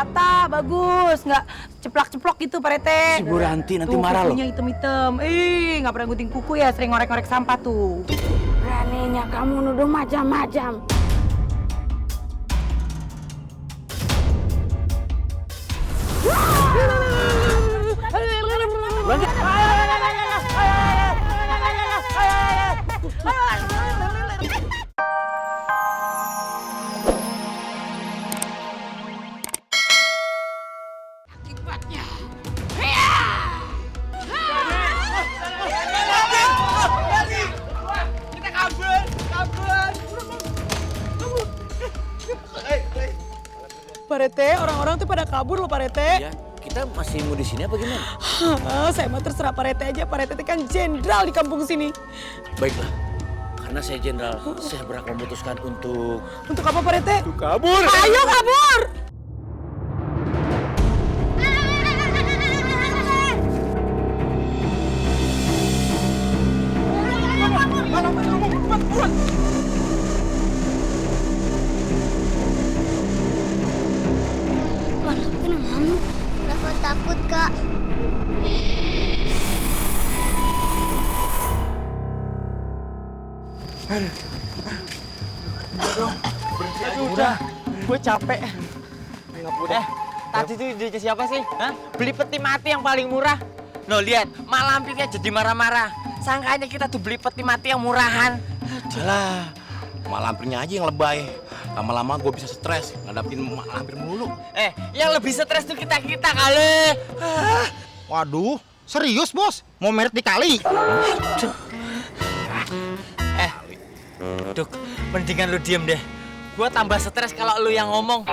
rata, bagus, nggak ceplok-ceplok gitu Pak Rete. Si Bu Ranti nanti Tuh, marah loh. kukunya hitam-hitam. Nggak pernah gunting kuku ya, sering ngorek-ngorek sampah tuh. Beraninya kamu nuduh macam-macam. Pak Rete, orang-orang tuh pada kabur loh Pak Rete. Ya, kita masih mau di sini apa gimana? Saya mah terserah Pak Rete aja. Pak Rete kan jenderal di kampung sini. Baiklah, karena saya jenderal, saya berhak memutuskan untuk Untuk apa Pak Rete? kabur. Ayo kabur! Walaupun kamu Rafa takut, Kak. Udah, gue capek. Tadi tuh ide siapa sih? Hah? Beli peti mati yang paling murah. No, lihat, Mak Lampirnya jadi marah-marah. Sangkanya kita tuh beli peti mati yang murahan. Alah, Mak Lampirnya aja yang lebay. Lama-lama gue bisa stres ngadapin Mak Lampir melulu. Yang lebih stres tuh kita-kita kali. Waduh, serius bos? Mau meret dikali? Duk, mendingan lu diem deh. Gue tambah stres kalau lu yang ngomong.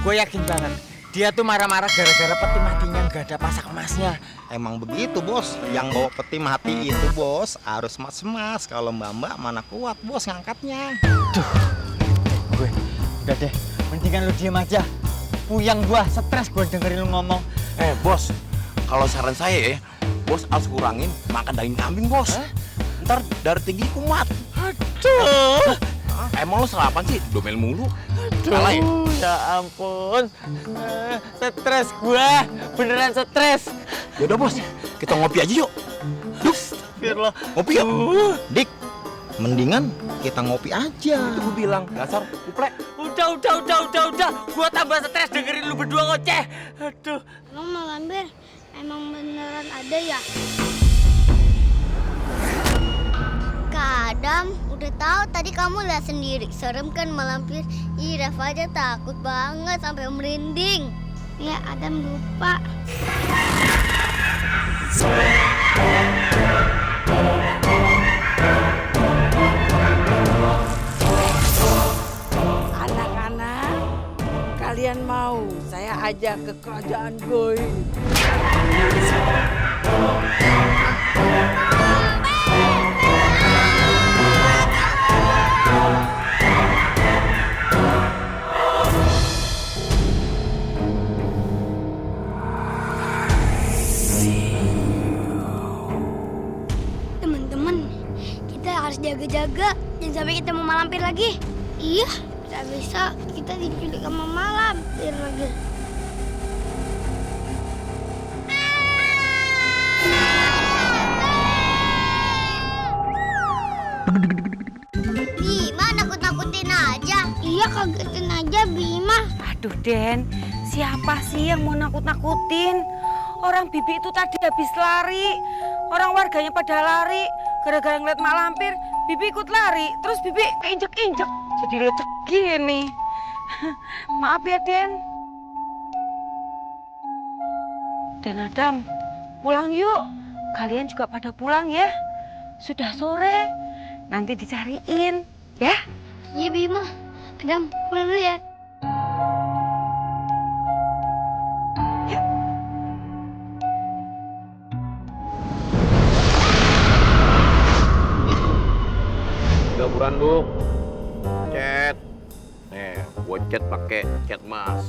Gue yakin banget, dia tuh marah-marah gara-gara peti matinya nggak ada pasak emasnya. Emang begitu bos, yang bawa peti mati itu bos harus mas-mas. Kalau mbak-mbak mana kuat bos ngangkatnya. Gue, udah deh, mendingan lu diem aja. Puyang gua, stres gua dengerin lu ngomong. Bos, kalau saran saya ya, bos harus kurangin makan daging kambing bos. Ntar darah tinggi kumat. Aduh, Emang lo sarapan sih? Domel mulu. Salah ya? ya ampun. Stres gua, beneran stres. Yaudah bos, kita ngopi aja yuk. Yuk, Astagfirullah. ngopi yuk. Dik, mendingan kita ngopi aja. Itu gue bilang, dasar kuplek. Udah. Gua tambah stres dengerin lu berdua ngoceh. Aduh. Emang Mak Lampir emang beneran ada ya? Kak Adam, udah tahu tadi kamu lihat sendiri. Serem kan Mak Lampir? Ih, Rafa aja takut banget sampai merinding. Ya, Adam lupa. Anak-anak, kalian mau saya ajak ke kerajaan goib? Teman-teman, kita harus jaga-jaga jangan sampai kita mau malampir lagi. Iya, bisa kita diculik sama malampir lagi. Bima nakut-nakutin aja. Iya, kagetin aja Bima. Aduh Den, siapa sih yang mau nakut-nakutin? Orang Bibi itu tadi habis lari. Orang warganya pada lari. Gara-gara ngeliat Mak Lampir, Bibi ikut lari. Terus Bibi keinjek-injek. Jadi lecek gini. Maaf ya Den. Dan Adam, pulang yuk. Kalian juga pada pulang ya. Sudah sore. Nanti dicariin, ya? Iya Bima. Adam, pulang dulu ya. Gaburan bu, cat. Nih, gue cat pakai cat mas,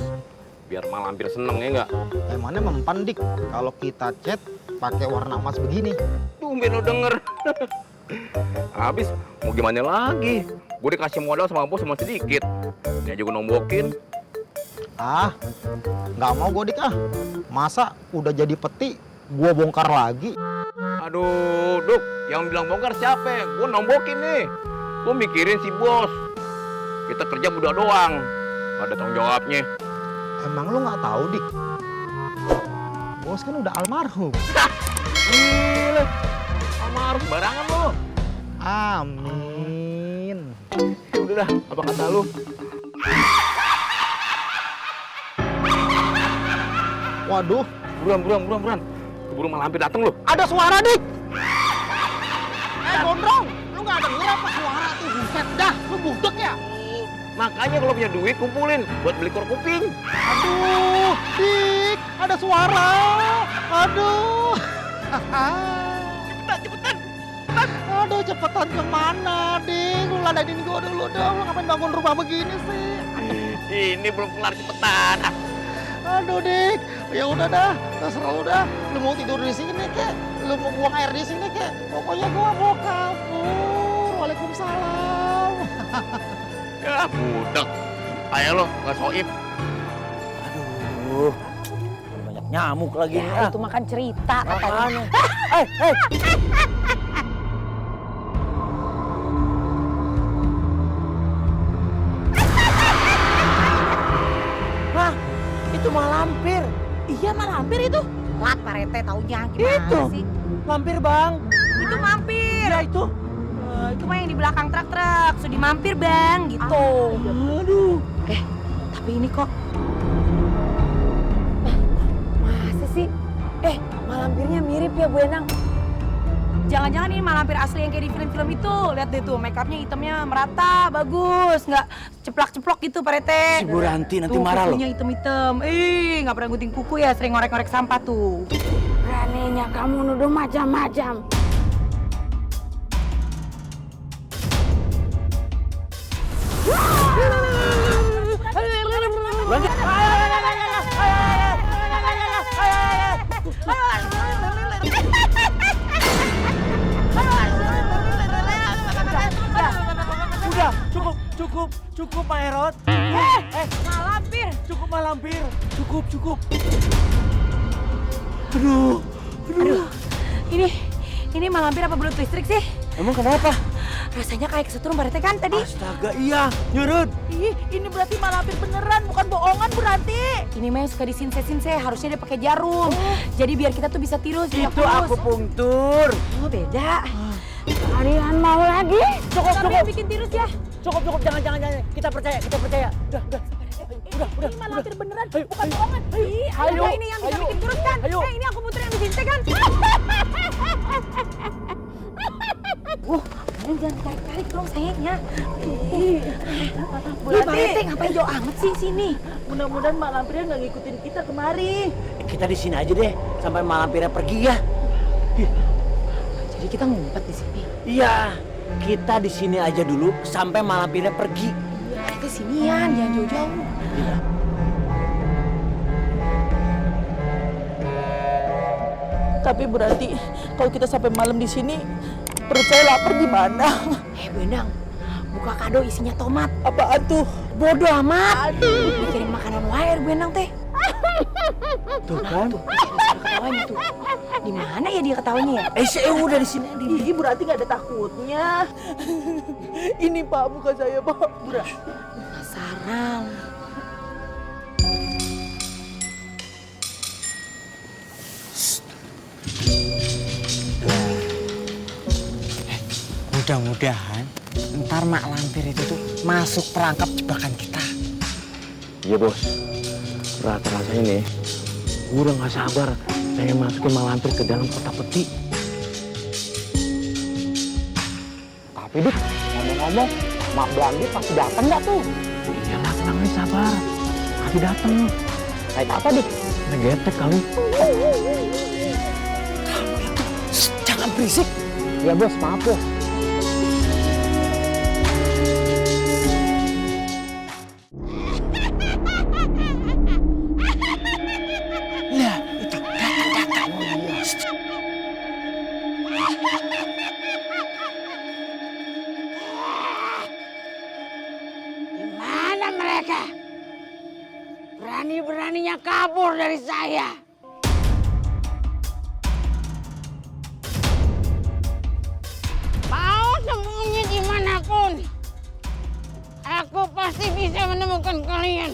biar Mak Lampir seneng ya nggak? Emangnya mempan dik kalau kita cat pakai warna emas begini. Tumben lo denger. Habis mau gimana lagi? Gue dikasih modal sama bos cuma sedikit. Ini aja gue nombokin. Ah, nggak mau gue Dik ah. Masa udah jadi peti, gue bongkar lagi. Aduh, Duk, yang bilang bongkar siapa? Gue nombokin nih. Gue mikirin si bos. Kita kerja berdua doang. Gak ada tanggung jawabnya. Emang lu nggak tahu Dik? Bos kan udah almarhum. Gila. Almarhum barangan lo. Amin. Ya udah dah, apa kata lu? Waduh, Buruan. Keburu malampir dateng lu. ada suara Dik. Gondrong, lu nggak denger apa suara tuh? Buset dah, lu budek ya? Makanya kalau punya duit kumpulin buat beli kor kuping. Aduh, Dik, ada suara. Aduh. Cepetan. Aduh, cepetan kemana, Dik? Lu ladenin gua dulu dong. Lu ngapain bangun rumah begini sih? Ini belum kelar, cepetan. Aduh, Dik. Ya udah dah, terserah lu dah. Lu mau tidur di sini, kek? Lu mau buang air di sini, kek? Pokoknya gua mau kabur. Waalaikumsalam. Ya, budak. Ayo lo, nggak soib. Aduh, banyak nyamuk lagi nih. Ya, itu makan cerita katanya. Hah, itu malampir. Iya malampir itu. Lat Pak Rete taunya gimana Itu. sih? Lampir bang. Itu mampir. Ya itu. Itu mah yang di belakang truk-truk. Sudah mampir bang gitu. Aduh. Tapi ini kok. Masa sih? Malampirnya mirip ya Bu Enang. Jangan-jangan ini malampir asli yang kayak di film-film itu. Lihat deh tuh, make upnya hitamnya merata, bagus. Nggak ceplok-ceplok gitu Pak Rete. Si Bu Ranti nanti Tuh, marah loh. kukunya hitam-hitam. Nggak pernah gunting kuku ya, sering ngorek-ngorek sampah tuh. Beraninya kamu nuduh macam-macam. Udah, cukup Pak Herot. Malampir. Cukup malampir. Cukup. Ini malampir apa belut listrik sih? Emang kenapa? Rasanya kayak kesetrum Pak Rete kan tadi. Astaga, iya, nyurut. Ih, ini berarti malampir beneran, bukan bohongan Bu Ranti. Ini mah yang suka disinse-sinse, harusnya dia pakai jarum. Jadi biar kita tuh bisa tirus. Itu akupunktur. Oh, beda. Kalian mau lagi? Cukup. Bikin tirus ya. Cukup, jangan. Kita percaya. Udah. Ini malampir beneran, bukan bohongan. Ayo, Ini yang bisa bikin tirus kan? ayo. Ini akupunktur yang disinse kan? Kalian jangan tarik-tarik dong sayangnya. Bu Ranti, ngapain jauh amat sih sini? Mudah-mudahan Mak Lampirnya nggak ngikutin kita kemari. Kita di sini aja deh sampai malampirnya pergi ya. Jadi kita ngumpet di sini. Iya, kita di sini aja dulu sampai malampirnya pergi. Kita sinian, jangan jauh-jauh. Tapi berarti kalau kita sampai malam di sini, perut saya lapar gimana? Bu Endang, buka kado isinya tomat. Apaan tuh? Bodoh amat. Mikirin makanan wae Bu Endang teh. Tuh kan? Ketawanya tuh. Di mana ya dia ketawanya ya? Saya udah di sini. Ih, berarti nggak ada takutnya. Ini Pak, muka saya Pak. Penasaran. Mudah-mudahan ntar Mak Lampir itu tuh masuk perangkap jebakan kita. Iya bos, rasa-rasanya nih, gue udah gak sabar pengen masukin malampir ke dalam kotak peti. Tapi Dik, ngomong-ngomong, Mak Blandi pasti datang nggak tuh? Iya lah, tenang aja sabar. Pasti dateng. Naik apa Dik? Naik getek kali. Jangan berisik. Ya bos, maaf bos. Lah, itu datang. Di mana mereka? berani-beraninya kabur dari saya. Mau sembunyi dimanapun, aku pasti bisa menemukan kalian.